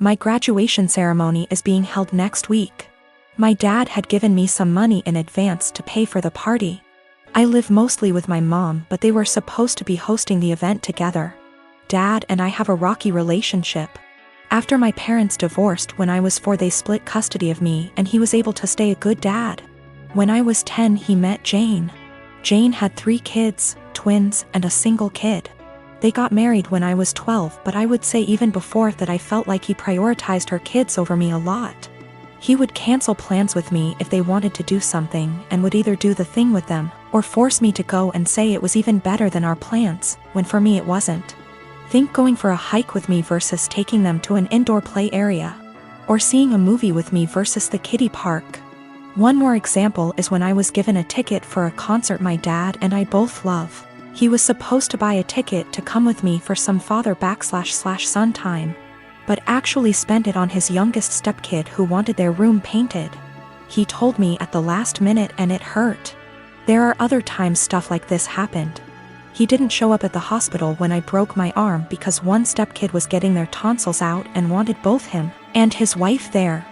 My graduation ceremony is being held next week. My dad had given me some money in advance to pay for the party. I live mostly with my mom, but they were supposed to be hosting the event together. Dad and I have a rocky relationship. After my parents divorced when I was 4, they split custody of me and he was able to stay a good dad. When I was 10, he met Jane. Jane had 3 kids, twins, and a single kid. They got married when I was 12, but I would say even before that I felt like he prioritized her kids over me a lot. He would cancel plans with me if they wanted to do something and would either do the thing with them or force me to go and say it was even better than our plans, when for me it wasn't. Think going for a hike with me versus taking them to an indoor play area. Or seeing a movie with me versus the kiddie park. One more example is when I was given a ticket for a concert my dad and I both love. He was supposed to buy a ticket to come with me for some father/son time, but actually spent it on his youngest stepkid who wanted their room painted. He told me at the last minute and it hurt. There are other times stuff like this happened. He didn't show up at the hospital when I broke my arm because one stepkid was getting their tonsils out and wanted both him and his wife there.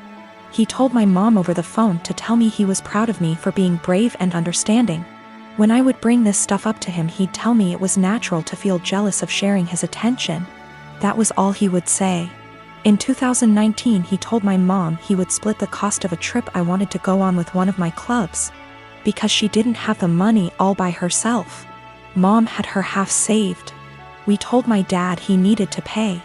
He told my mom over the phone to tell me he was proud of me for being brave and understanding. When I would bring this stuff up to him, he'd tell me it was natural to feel jealous of sharing his attention. That was all he would say. In 2019, he told my mom he would split the cost of a trip I wanted to go on with one of my clubs, because she didn't have the money all by herself. Mom had her half saved. We told my dad he needed to pay.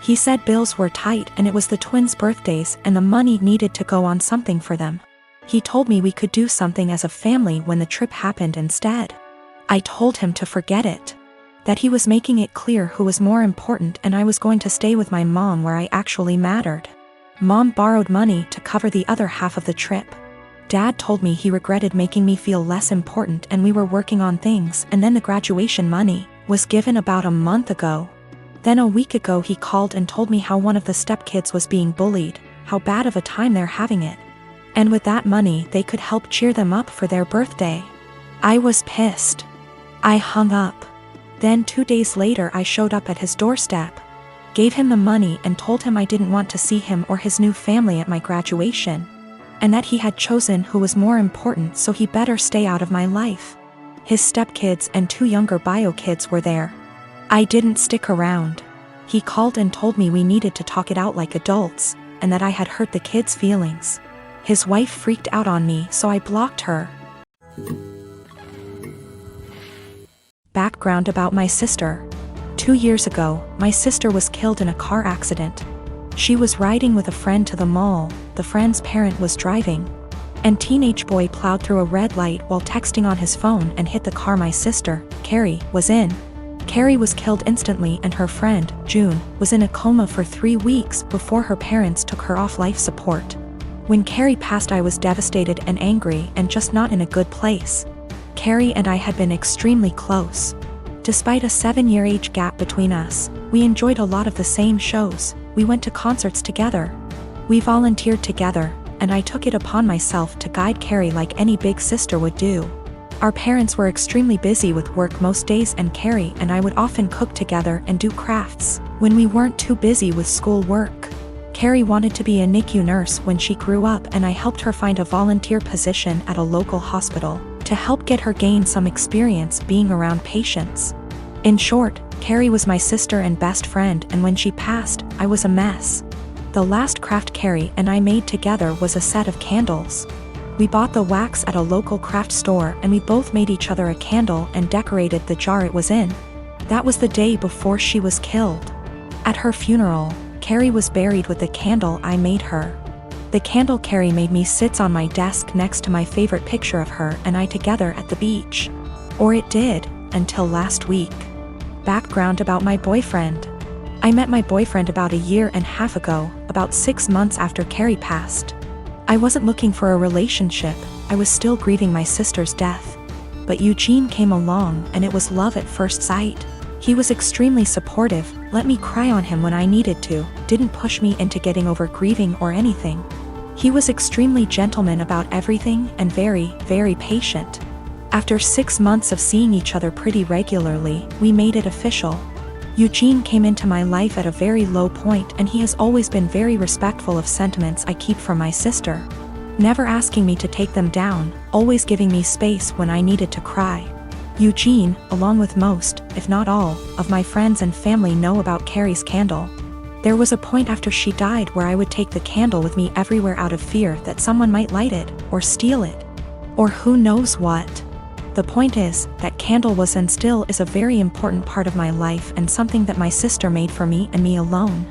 He said bills were tight and it was the twins' birthdays and the money needed to go on something for them. He told me we could do something as a family when the trip happened instead. I told him to forget it. That he was making it clear who was more important and I was going to stay with my mom where I actually mattered. Mom borrowed money to cover the other half of the trip. Dad told me he regretted making me feel less important and we were working on things, and then the graduation money was given about a month ago. Then a week ago he called and told me how one of the stepkids was being bullied, how bad of a time they're having it. And with that money they could help cheer them up for their birthday. I was pissed. I hung up. Then 2 days later I showed up at his doorstep, gave him the money and told him I didn't want to see him or his new family at my graduation, and that he had chosen who was more important, so he better stay out of my life. His stepkids and 2 younger bio kids were there. I didn't stick around. He called and told me we needed to talk it out like adults, and that I had hurt the kids' feelings. His wife freaked out on me, so I blocked her. Background about my sister. 2 years ago, my sister was killed in a car accident. She was riding with a friend to the mall, the friend's parent was driving, and teenage boy plowed through a red light while texting on his phone and hit the car my sister, Carrie, was in. Carrie was killed instantly and her friend, June, was in a coma for 3 weeks before her parents took her off life support. When Carrie passed I was devastated and angry and just not in a good place. Carrie and I had been extremely close. Despite a 7-year age gap between us, we enjoyed a lot of the same shows, we went to concerts together. We volunteered together, and I took it upon myself to guide Carrie like any big sister would do. Our parents were extremely busy with work most days and Carrie and I would often cook together and do crafts when we weren't too busy with school work. Carrie wanted to be a NICU nurse when she grew up and I helped her find a volunteer position at a local hospital to help get her gain some experience being around patients. In short, Carrie was my sister and best friend, and when she passed, I was a mess. The last craft Carrie and I made together was a set of candles. We bought the wax at a local craft store and we both made each other a candle and decorated the jar it was in. That was the day before she was killed. At her funeral, Carrie was buried with the candle I made her. The candle Carrie made me sits on my desk next to my favorite picture of her and I together at the beach. Or it did, until last week. Background about my boyfriend. I met my boyfriend about 1.5 years ago, about 6 months after Carrie passed. I wasn't looking for a relationship, I was still grieving my sister's death. But Eugene came along and it was love at first sight. He was extremely supportive, let me cry on him when I needed to, didn't push me into getting over grieving or anything. He was extremely gentleman about everything and very, very patient. After 6 months of seeing each other pretty regularly, we made it official. Eugene came into my life at a very low point, and he has always been very respectful of sentiments I keep from my sister. Never asking me to take them down, always giving me space when I needed to cry. Eugene, along with most, if not all, of my friends and family know about Carrie's candle. There was a point after she died where I would take the candle with me everywhere out of fear that someone might light it, or steal it. Or who knows what. The point is, that candle was and still is a very important part of my life and something that my sister made for me and me alone.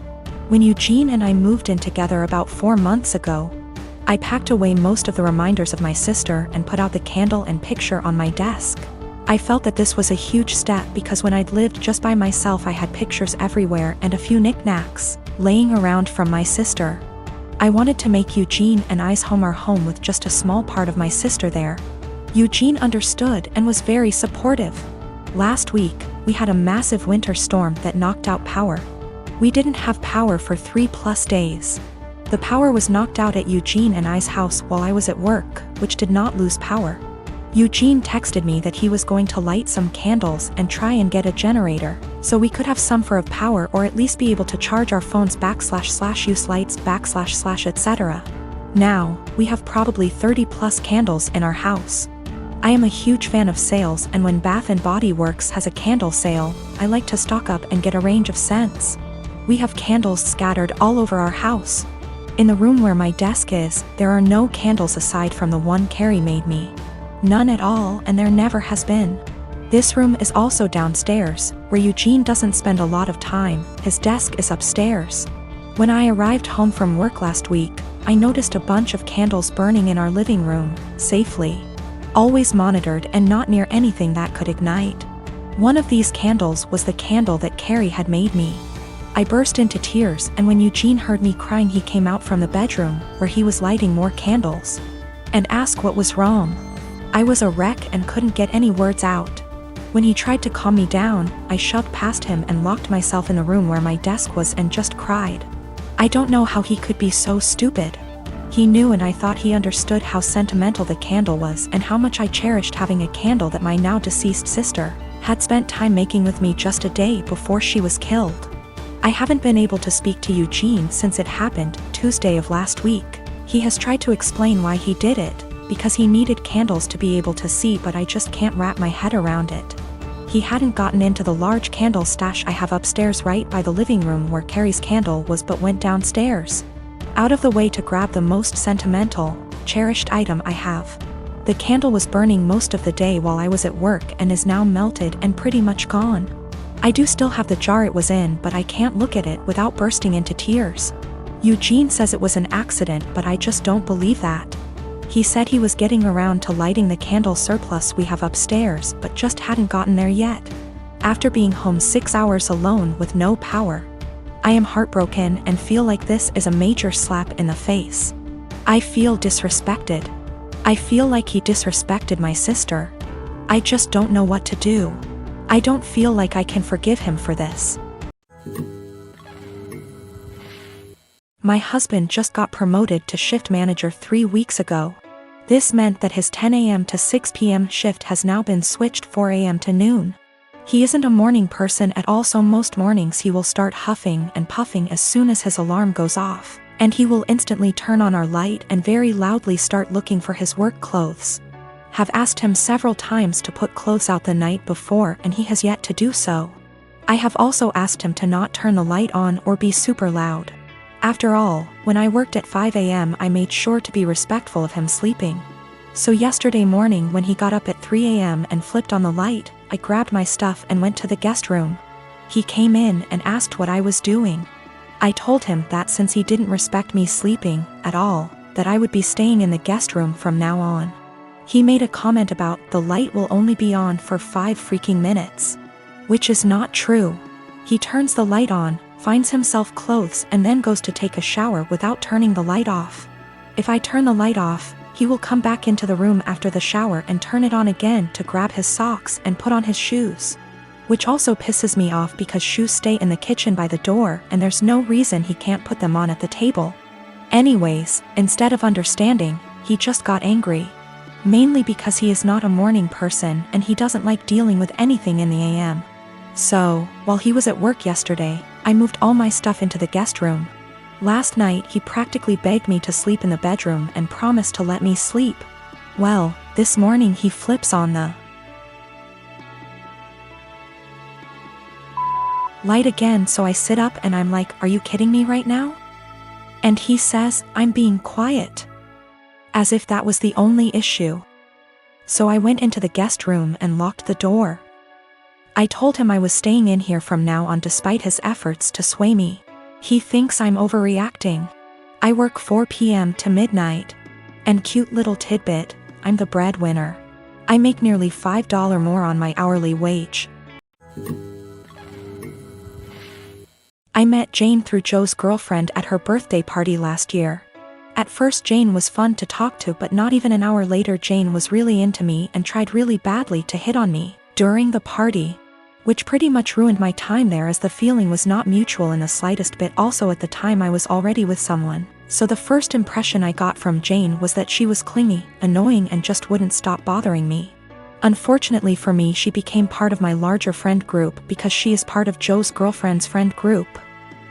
When Eugene and I moved in together about 4 months ago, I packed away most of the reminders of my sister and put out the candle and picture on my desk. I felt that this was a huge step because when I'd lived just by myself I had pictures everywhere and a few knickknacks laying around from my sister. I wanted to make Eugene and I's home our home with just a small part of my sister there. Eugene understood and was very supportive. Last week, we had a massive winter storm that knocked out power. We didn't have power for 3+ days. The power was knocked out at Eugene and I's house while I was at work, which did not lose power. Eugene texted me that he was going to light some candles and try and get a generator, so we could have some for of power or at least be able to charge our phones / use lights / etc. Now, we have probably 30+ candles in our house. I am a huge fan of sales, and when Bath & Body Works has a candle sale, I like to stock up and get a range of scents. We have candles scattered all over our house. In the room where my desk is, there are no candles aside from the one Carrie made me. None at all, and there never has been. This room is also downstairs, where Eugene doesn't spend a lot of time. His desk is upstairs. When I arrived home from work last week, I noticed a bunch of candles burning in our living room, safely. Always monitored and not near anything that could ignite. One of these candles was the candle that Carrie had made me. I burst into tears, and when Eugene heard me crying he came out from the bedroom, where he was lighting more candles, and asked what was wrong. I was a wreck and couldn't get any words out. When he tried to calm me down, I shoved past him and locked myself in the room where my desk was and just cried. I don't know how he could be so stupid. He knew, and I thought he understood how sentimental the candle was and how much I cherished having a candle that my now deceased sister had spent time making with me just a day before she was killed. I haven't been able to speak to Eugene since it happened, Tuesday of last week. He has tried to explain why he did it, because he needed candles to be able to see, but I just can't wrap my head around it. He hadn't gotten into the large candle stash I have upstairs right by the living room where Carrie's candle was, but went downstairs, out of the way to grab the most sentimental, cherished item I have. The candle was burning most of the day while I was at work and is now melted and pretty much gone. I do still have the jar it was in, but I can't look at it without bursting into tears. Eugene says it was an accident, but I just don't believe that. He said he was getting around to lighting the candle surplus we have upstairs, but just hadn't gotten there yet. After being home 6 hours alone with no power, I am heartbroken and feel like this is a major slap in the face. I feel disrespected. I feel like he disrespected my sister. I just don't know what to do. I don't feel like I can forgive him for this. My husband just got promoted to shift manager 3 weeks ago. This meant that his 10 a.m. to 6 p.m. shift has now been switched 4 a.m. to noon. He isn't a morning person at all, so most mornings he will start huffing and puffing as soon as his alarm goes off, and he will instantly turn on our light and very loudly start looking for his work clothes. Have asked him several times to put clothes out the night before, and he has yet to do so. I have also asked him to not turn the light on or be super loud. After all, when I worked at 5 a.m. I made sure to be respectful of him sleeping. So yesterday morning when he got up at 3 a.m. and flipped on the light, I grabbed my stuff and went to the guest room. He came in and asked what I was doing. I told him that since he didn't respect me sleeping at all, that I would be staying in the guest room from now on. He made a comment about the light will only be on for 5 freaking minutes. Which is not true. He turns the light on, finds himself clothes, and then goes to take a shower without turning the light off. If I turn the light off, he will come back into the room after the shower and turn it on again to grab his socks and put on his shoes. Which also pisses me off because shoes stay in the kitchen by the door and there's no reason he can't put them on at the table. Anyways, instead of understanding, he just got angry. Mainly because he is not a morning person and he doesn't like dealing with anything in the AM. So, while he was at work yesterday, I moved all my stuff into the guest room. Last night he practically begged me to sleep in the bedroom and promised to let me sleep. Well, this morning he flips on the light again, so I sit up and I'm like, are you kidding me right now? And he says, I'm being quiet. As if that was the only issue. So I went into the guest room and locked the door. I told him I was staying in here from now on despite his efforts to sway me. He thinks I'm overreacting. I work 4 p.m. to midnight. And cute little tidbit, I'm the breadwinner. I make nearly $5 more on my hourly wage. I met Jane through Joe's girlfriend at her birthday party last year. At first Jane was fun to talk to, but not even an hour later Jane was really into me and tried really badly to hit on me during the party, which pretty much ruined my time there as the feeling was not mutual in the slightest bit. Also at the time I was already with someone, so the first impression I got from Jane was that she was clingy, annoying, and just wouldn't stop bothering me. Unfortunately for me, she became part of my larger friend group because she is part of Joe's girlfriend's friend group.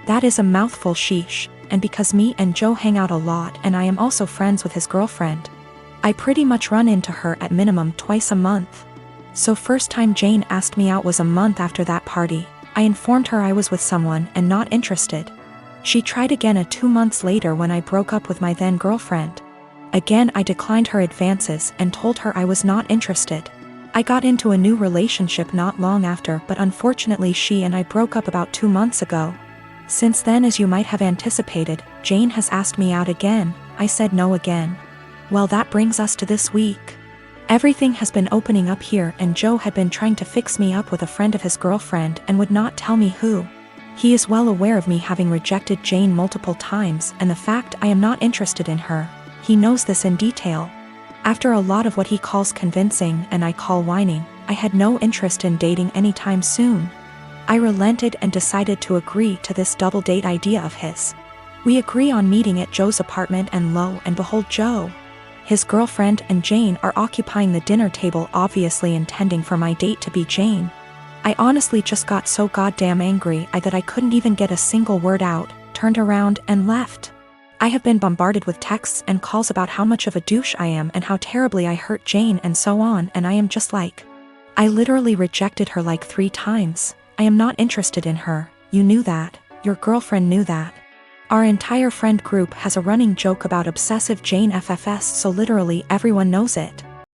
That is a mouthful, sheesh. And because me and Joe hang out a lot and I am also friends with his girlfriend, I pretty much run into her at minimum twice a month. So first time Jane asked me out was a month after that party. I informed her I was with someone and not interested. She tried again 2 months later when I broke up with my then girlfriend. Again I declined her advances and told her I was not interested. I got into a new relationship not long after, but unfortunately she and I broke up about 2 months ago. Since then, as you might have anticipated, Jane has asked me out again. I said no again. Well, that brings us to this week. Everything has been opening up here and Joe had been trying to fix me up with a friend of his girlfriend and would not tell me who. He is well aware of me having rejected Jane multiple times and the fact I am not interested in her. He knows this in detail. After a lot of what he calls convincing and I call whining, I had no interest in dating anytime soon. I relented and decided to agree to this double date idea of his. We agree on meeting at Joe's apartment and lo and behold, Joe, his girlfriend, and Jane are occupying the dinner table, obviously intending for my date to be Jane. I honestly just got so goddamn angry that I couldn't even get a single word out, turned around and left. I have been bombarded with texts and calls about how much of a douche I am and how terribly I hurt Jane and so on, and I am just like, I literally rejected her like 3 times. I am not interested in her. You knew that. Your girlfriend knew that. Our entire friend group has a running joke about obsessive Jane FFS, so literally everyone knows it.